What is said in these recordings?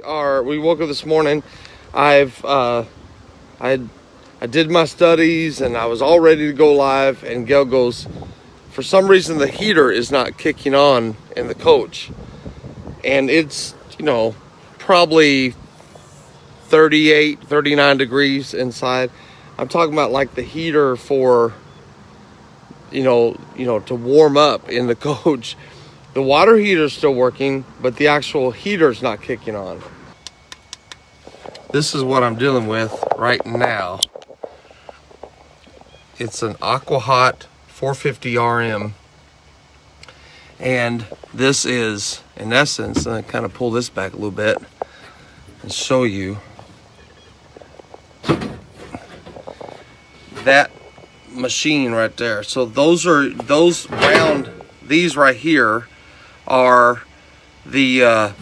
we woke up this morning. I did my studies and I was all ready to go live, and Gale goes, for some reason the heater is not kicking on in the coach, and it's, you know, probably 38, 39 degrees inside. I'm talking about like the heater for, you know, to warm up in the coach. The water heater's still working, but the actual heater's not kicking on. This is what I'm dealing with right now. It's an Aqua Hot 450 RM. And this is, in essence, and I kind of pull this back a little bit and show you that machine right there. So those round, these right here are the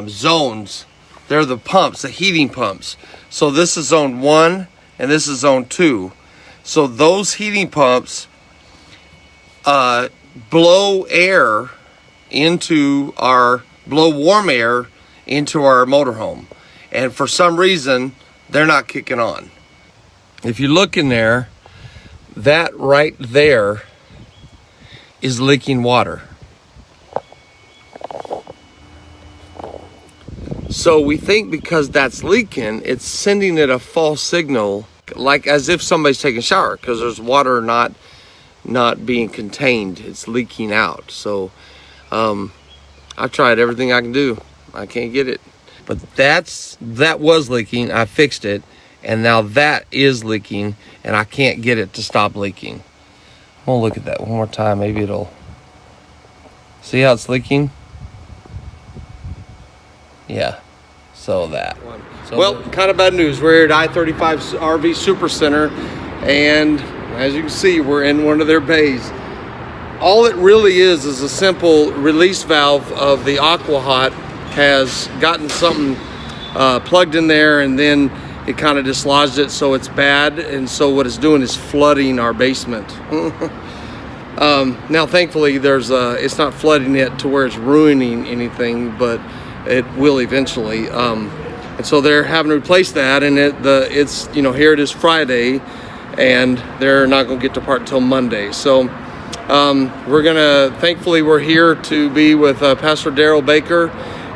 zones. They're the pumps, the heating pumps. So this is zone 1 and this is zone 2. So those heating pumps blow warm air into our motorhome, and for some reason they're not kicking on. If you look in there, that right there is leaking water. So we think because that's leaking, it's sending it a false signal, like as if somebody's taking a shower, because there's water not being contained, it's leaking out. So I've tried everything I can do, I can't get it. But that was leaking, I fixed it, and now that is leaking and I can't get it to stop leaking. I'm gonna look at that one more time, maybe it'll, see how it's leaking? Yeah, so that. Well, kind of bad news. We're at I-35 RV Supercenter, and as you can see, we're in one of their bays. All it really is a simple release valve of the Aqua Hot has gotten something plugged in there, and then it kind of dislodged it, so it's bad, and so what it's doing is flooding our basement. Now thankfully it's not flooding it to where it's ruining anything, but it will eventually. And so they're having to replace that, and it's you know, here it is Friday, and they're not going to get the part until Monday. So thankfully we're here to be with Pastor Daryl Baker,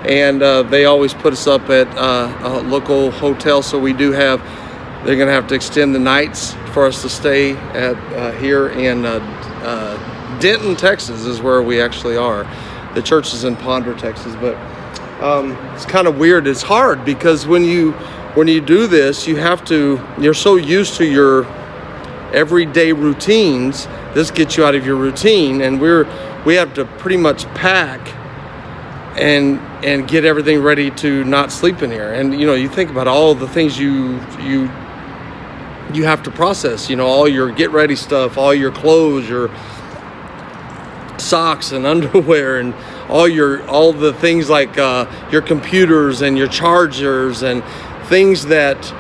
and they always put us up at a local hotel, so they're going to have to extend the nights for us to stay at here in Denton, Texas is where we actually are. The church is in Ponder, Texas, but it's kind of weird. It's hard because when you do this, you're so used to your everyday routines. This gets you out of your routine, and we have to pretty much pack and get everything ready to not sleep in here. And you know, you think about all the things you have to process, you know, all your get ready stuff, all your clothes, your socks and underwear, and all the things like your computers and your chargers and things that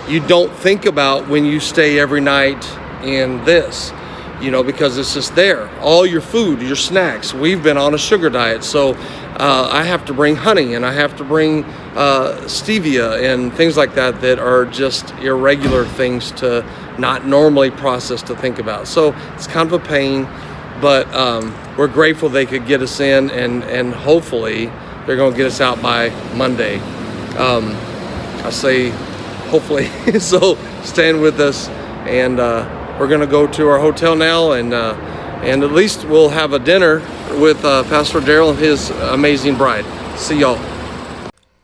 you don't think about when you stay every night in this, you know, because it's just there. All your food, your snacks. We've been on a sugar diet, so I have to bring honey, and I have to bring stevia and things like that are just irregular things to not normally process, to think about. So it's kind of a pain, but we're grateful they could get us in, and hopefully they're going to get us out by Monday. I say hopefully. So stand with us, and we're going to go to our hotel now, and at least we'll have a dinner with Pastor Daryl and his amazing bride. See y'all.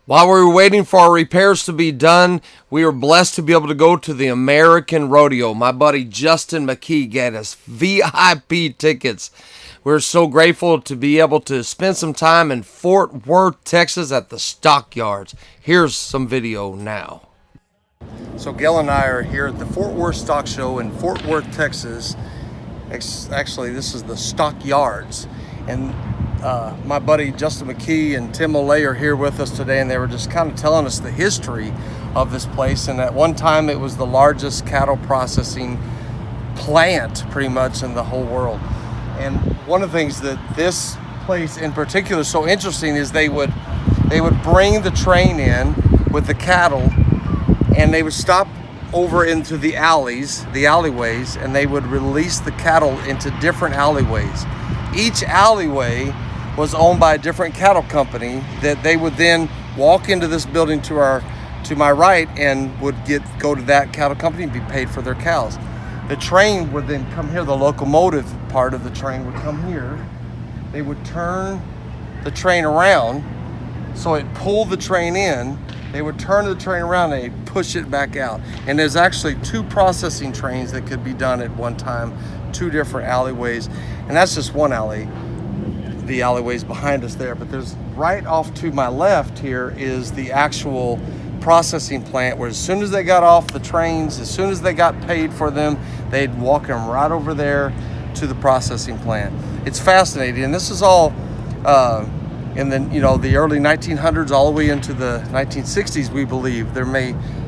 While we were waiting for our repairs to be done, we were blessed to be able to go to the American Rodeo. My buddy Justin Mckee got us VIP tickets. We're so grateful to be able to spend some time in Fort Worth, Texas at the Stockyards. Here's some video now. So Gale and I are here at the Fort Worth Stock Show in Fort Worth, Texas. Actually, this is the Stockyards. And my buddy Justin Mckee and Tim Olay are here with us today, and they were just kind of telling us the history of this place. And at one time, it was the largest cattle processing plant pretty much in the whole world. And one of the things that this place in particular is so interesting is they would they would bring the train in with the cattle, and they would stop over into the alleyways, and they would release the cattle into different alleyways. Each alleyway was owned by a different cattle company that they would then walk into this building to my right and would go to that cattle company and be paid for their cows. The train would then come here, the locomotive part of the train would come here. They would turn the train around, so it pulled the train in. They would turn the train around and they'd push it back out. And there's actually 2 processing trains that could be done at one time, 2 different alleyways. And that's just one alley, the alleyways behind us there. But there's right off to my left here is the actual processing plant, where as soon as they got off the trains, as soon as they got paid for them, they'd walk them right over there to the processing plant. It's fascinating. And this is all in the early 1900s all the way into the 1960s, we believe.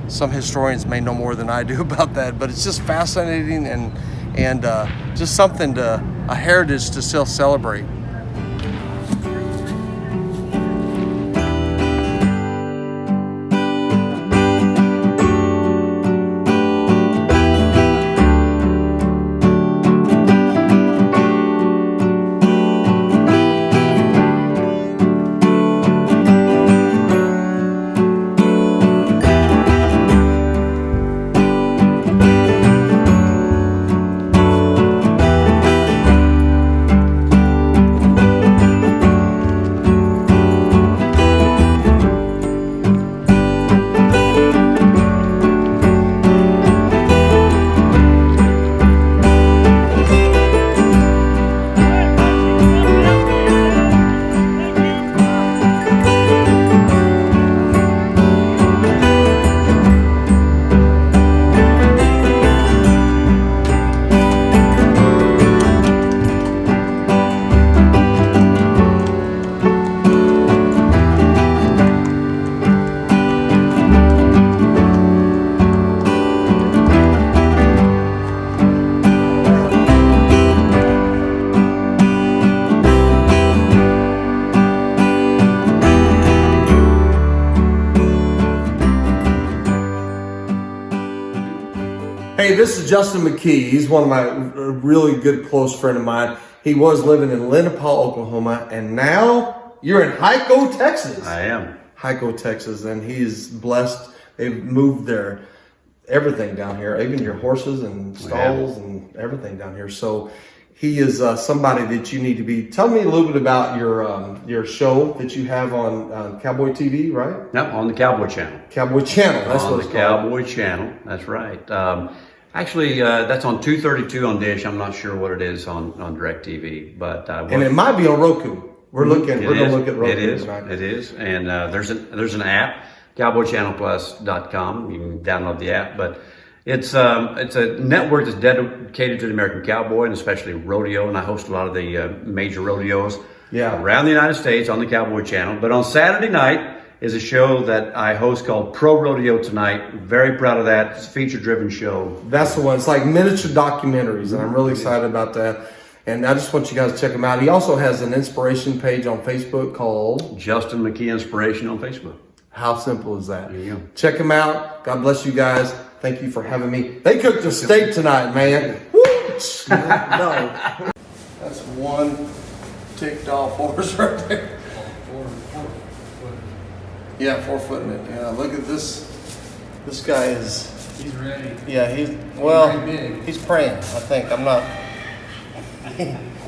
Some historians may know more than I do about that, but it's just fascinating and just something a heritage to still celebrate. Hey, this is Justin Mckee. He's one of my really good close friend of mine. He was living in Lenapaw, Oklahoma, and now you're in Hyco, Texas. I am. Hyco, Texas, and he's blessed. They've moved everything down here, even your horses and stalls and everything down here. So he is somebody that you need to be. Tell me a little bit about your show that you have on Cowboy TV, right? Yep, on the Cowboy Channel. Cowboy Channel, that's what it's called. On the Cowboy Channel, that's right. Actually, that's on 232 on Dish. I'm not sure what it is on DirecTV, but and it might be on Roku. We're going to look at Roku. It is, and there's an app, cowboychannelplus.com. You can download the app, but it's a network that's dedicated to the American cowboy and especially rodeo, and I host a lot of the major rodeos around the United States on the Cowboy Channel. But on Saturday night is a show that I host called Pro Rodeo Tonight. Very proud of that. It's a feature-driven show. That's the one. It's like miniature documentaries, and I'm really excited about that. And I just want you guys to check him out. He also has an inspiration page on Facebook called Justin Mckee Inspiration on Facebook. How simple is that? There you go. Check him out. God bless you guys. Thank you for having me. They cooked a steak tonight, man. Woo! No. That's one ticked off horse right there. 4-foot in it. Yeah, look at this. This guy is. He's ready. Yeah, he's praying. I think I'm not.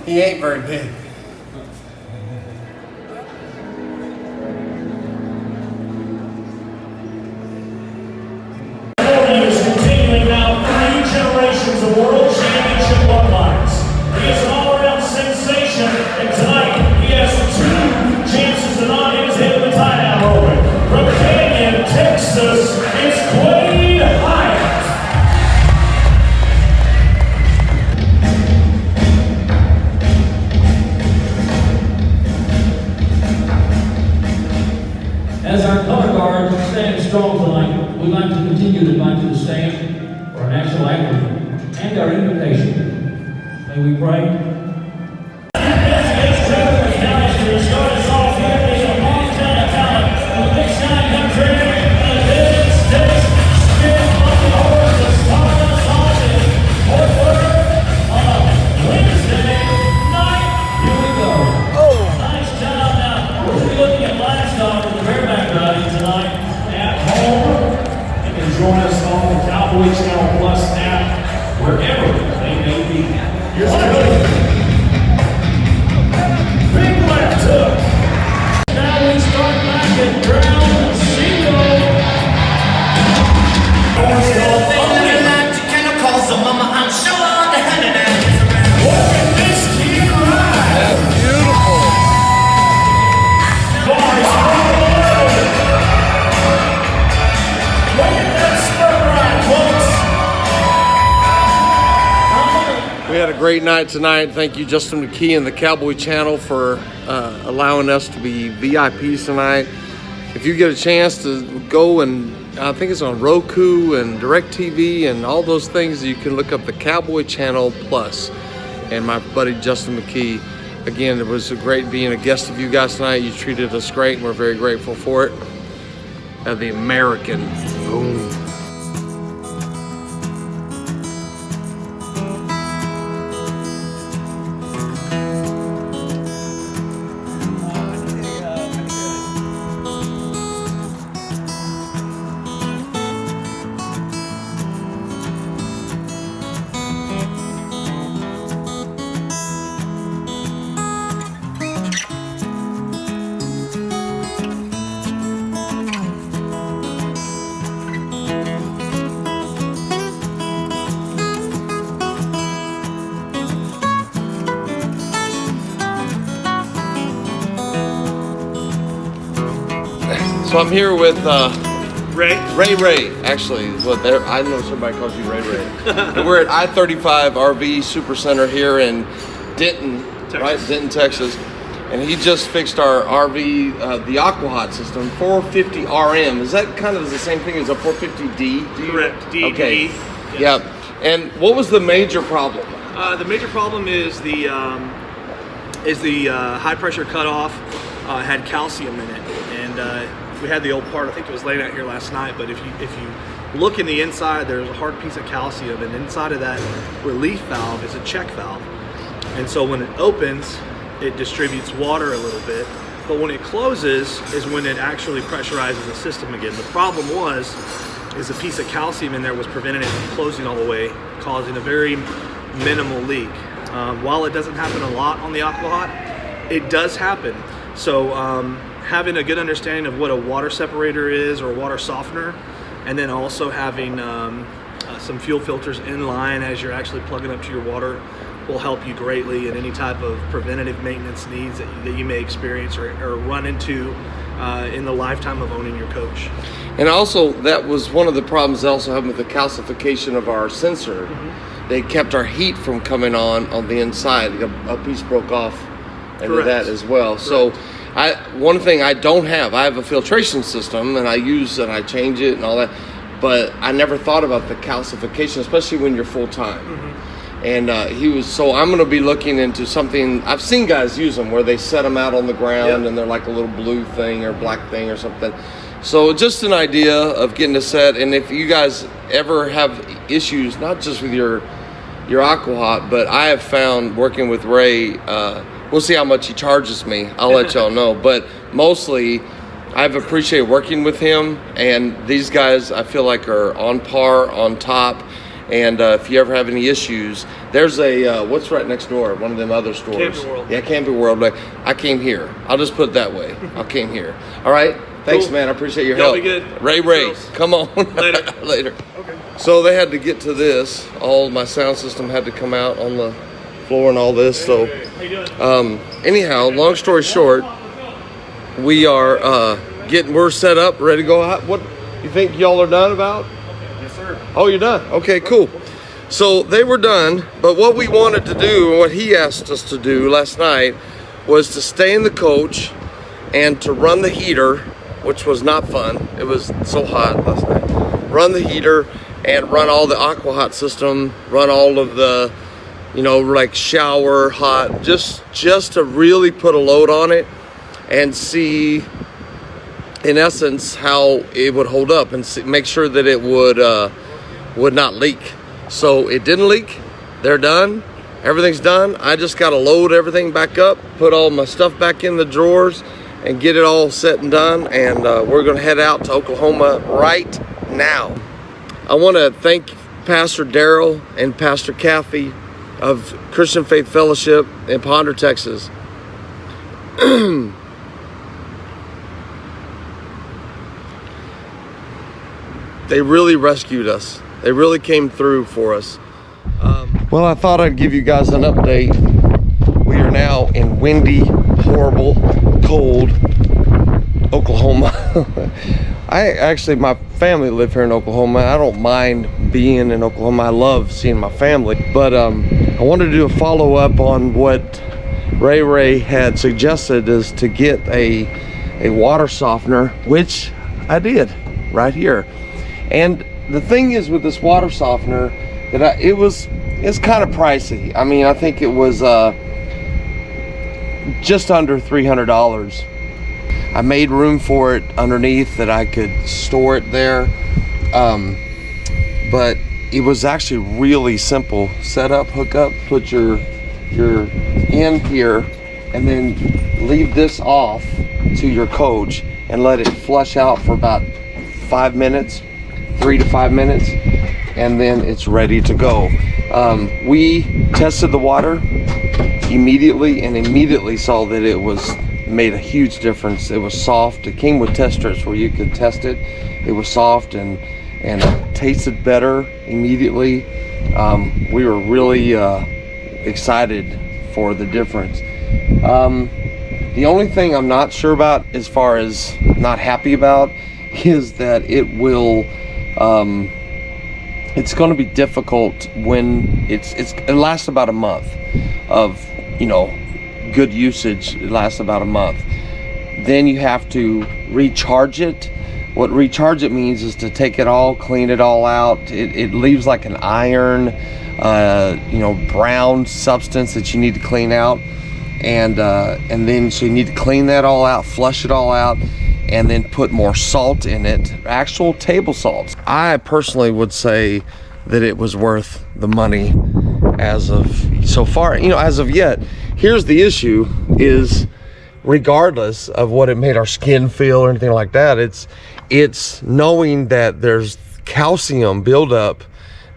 He ain't very big. Is continuing now 3 generations of world championship bloodlines. He is an all-around sensation, and tonight he has 2 chances to nod his head of the tie-down moment. From Denton, Texas, it's Quade Hyatt. As our color guard stands strong tonight, we'd like to continue to invite you to stand for our national anthem and our invitation. May we pray. Start us off here is a Montana talent. great night tonight. Thank you, Justin Mckee and the Cowboy Channel, for allowing us to be VIPs tonight. If you get a chance to go, and I think it's on Roku and DirecTV and all those things, you can look up the Cowboy Channel Plus. And my buddy Justin Mckee, again, it was great being a guest of you guys tonight. You treated us great, and we're very grateful for it. The American. Boom. So I'm here with Ray, actually. Well, I know somebody calls you Ray. And we're at I-35 RV Supercenter here in Denton, Texas. Right? Denton, Texas. And he just fixed our RV, the Aqua Hot system, 450 RM. Is that kind of the same thing as a 450D? Correct, D. Okay. Yes. Yeah. And what was the major problem? The major problem is the high pressure cutoff had calcium in it, and we had the old part. I think it was laid out here last night. But if you look in the inside, there's a hard piece of calcium, and inside of that relief valve is a check valve. And so when it opens, it distributes water a little bit. But when it closes is when it actually pressurizes the system again. The problem is a piece of calcium in there was preventing it from closing all the way, causing a very minimal leak. While it doesn't happen a lot on the Aqua Hot, it does happen. So having a good understanding of what a water separator is or a water softener, and then also having some fuel filters in line as you're actually plugging up to your water will help you greatly in any type of preventative maintenance needs that you may experience or run into in the lifetime of owning your coach. And also, that was one of the problems also having with the calcification of our sensor. Mm-hmm. They kept our heat from coming on the inside. A piece broke off into that as well. Correct. So one thing I don't have, I have a filtration system, and I use and I change it and all that, but I never thought about the calcification, especially when you're full-time. Mm-hmm. And I'm going to be looking into something. I've seen guys use them where they set them out on the ground, and they're like a little blue thing or black thing or something. So just an idea of getting a set. And if you guys ever have issues, not just with your Aqua Hot, but I have found working with Ray, we'll see how much he charges me. I'll let y'all know. But mostly, I've appreciated working with him. And these guys, I feel like, are on par, on top. And if you ever have any issues, there's a, what's right next door? One of them other stores. Camping World. Yeah, Camping World. I came here. I'll just put it that way. I came here. All right? Thanks, man. I appreciate your help. Be good. Ray, come on. Later. Later. Okay. So they had to get to this. All my sound system had to come out on the floor and all this. So, anyhow, long story short, we are we're set up, ready to go out. What you think y'all are done about? Yes, sir. Oh, you're done. Okay, cool. So they were done, but what we wanted to do, and what he asked us to do last night, was to stay in the coach and to run the heater, which was not fun. It was so hot last night. Run the heater and run all the Aqua Hot system, run all of the, like shower hot, just to really put a load on it and see, in essence, how it would hold up and make sure that it would not leak. So it didn't leak. They're done. Everything's done. I just got to load everything back up, put all my stuff back in the drawers, and get it all set and done. And we're going to head out to Oklahoma right now. I want to thank Pastor Daryl and Pastor Kathy of Christian Faith Fellowship in Ponder, Texas. They really rescued us. They really came through for us. Well, I thought I'd give you guys an update. We are now in windy, horrible, cold Oklahoma. My family live here in Oklahoma. I don't mind being in Oklahoma. I love seeing my family. But I wanted to do a follow-up on what Ray had suggested, is to get a water softener, which I did right here. And the thing is with this water softener that it's kind of pricey. I mean, I think it was just under $300. I made room for it underneath that I could store it there, but it was actually really simple. Set up, hook up, put your in here, and then leave this off to your coach and let it flush out for about 5 minutes, 3 to 5 minutes, and then it's ready to go. We tested the water immediately and immediately saw that it made a huge difference. It was soft. It came with test strips where you could test it. It was soft and it tasted better immediately. We were really excited for the difference. The only thing I'm not sure about, as far as not happy about, is that it will it's going to be difficult when it lasts about a month of, you know, good usage. It lasts about a month. Then you have to recharge it. What recharge it means is to take it all, clean it all out. It leaves like an iron, you know, brown substance that you need to clean out, and then so you need to clean that all out, flush it all out, and then put more salt in it, actual table salt. I personally would say that it was worth the money as of so far, you know, as of yet. Here's the issue is, regardless of what it made our skin feel or anything like that, it's knowing that there's calcium buildup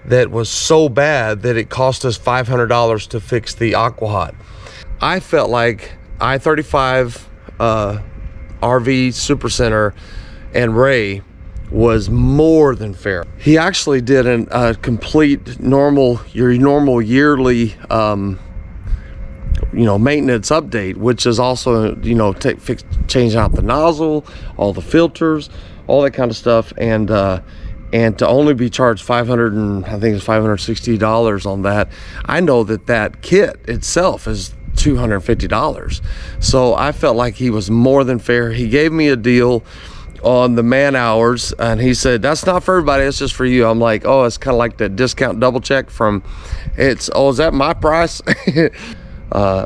that was so bad that it cost us $500 to fix the Aqua Hot. I felt like I-35 RV Supercenter and Ray was more than fair. He actually did a complete normal yearly you know, maintenance update, which is also, you know, changing out the nozzle, all the filters, all that kind of stuff, and to only be charged $560 on that. I know that kit itself is $250. So I felt like he was more than fair. He gave me a deal on the man hours, and he said, that's not for everybody, it's just for you. I'm like, oh, it's kind of like the discount double check from is that my price? It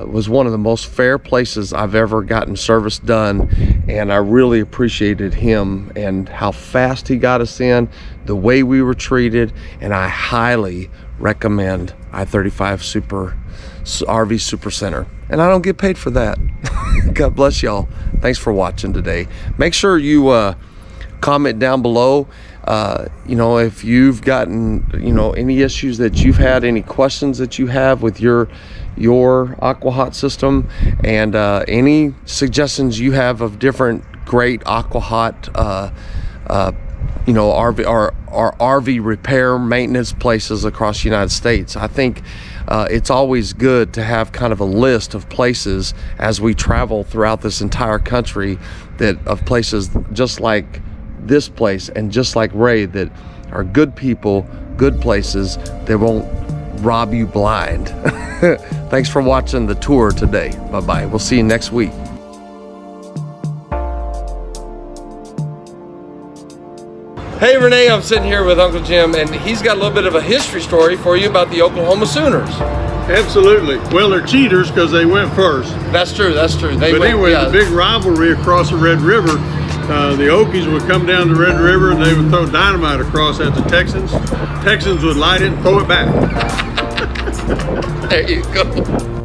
was one of the most fair places I've ever gotten service done, and I really appreciated him and how fast he got us in, the way we were treated, and I highly recommend I-35 RV Supercenter. And I don't get paid for that. God bless y'all. Thanks for watching today. Make sure you comment down below, you know, if you've gotten, you know, any issues that you've had, any questions that you have with your Aqua Hot system, and any suggestions you have of different great Aqua Hot you know, RV repair maintenance places across the United States. I think it's always good to have kind of a list of places as we travel throughout this entire country, of places just like this place and just like Ray, that are good people, good places that won't rob you blind. Thanks for watching the tour today. Bye-bye. We'll see you next week. Hey Renee, I'm sitting here with Uncle Jim, and he's got a little bit of a history story for you about the Oklahoma Sooners. Absolutely. Well, they're cheaters because they went first. That's true, that's true. But anyway, the big rivalry across the Red River, the Okies would come down the Red River and they would throw dynamite across at the Texans. Texans would light it and throw it back. There you go.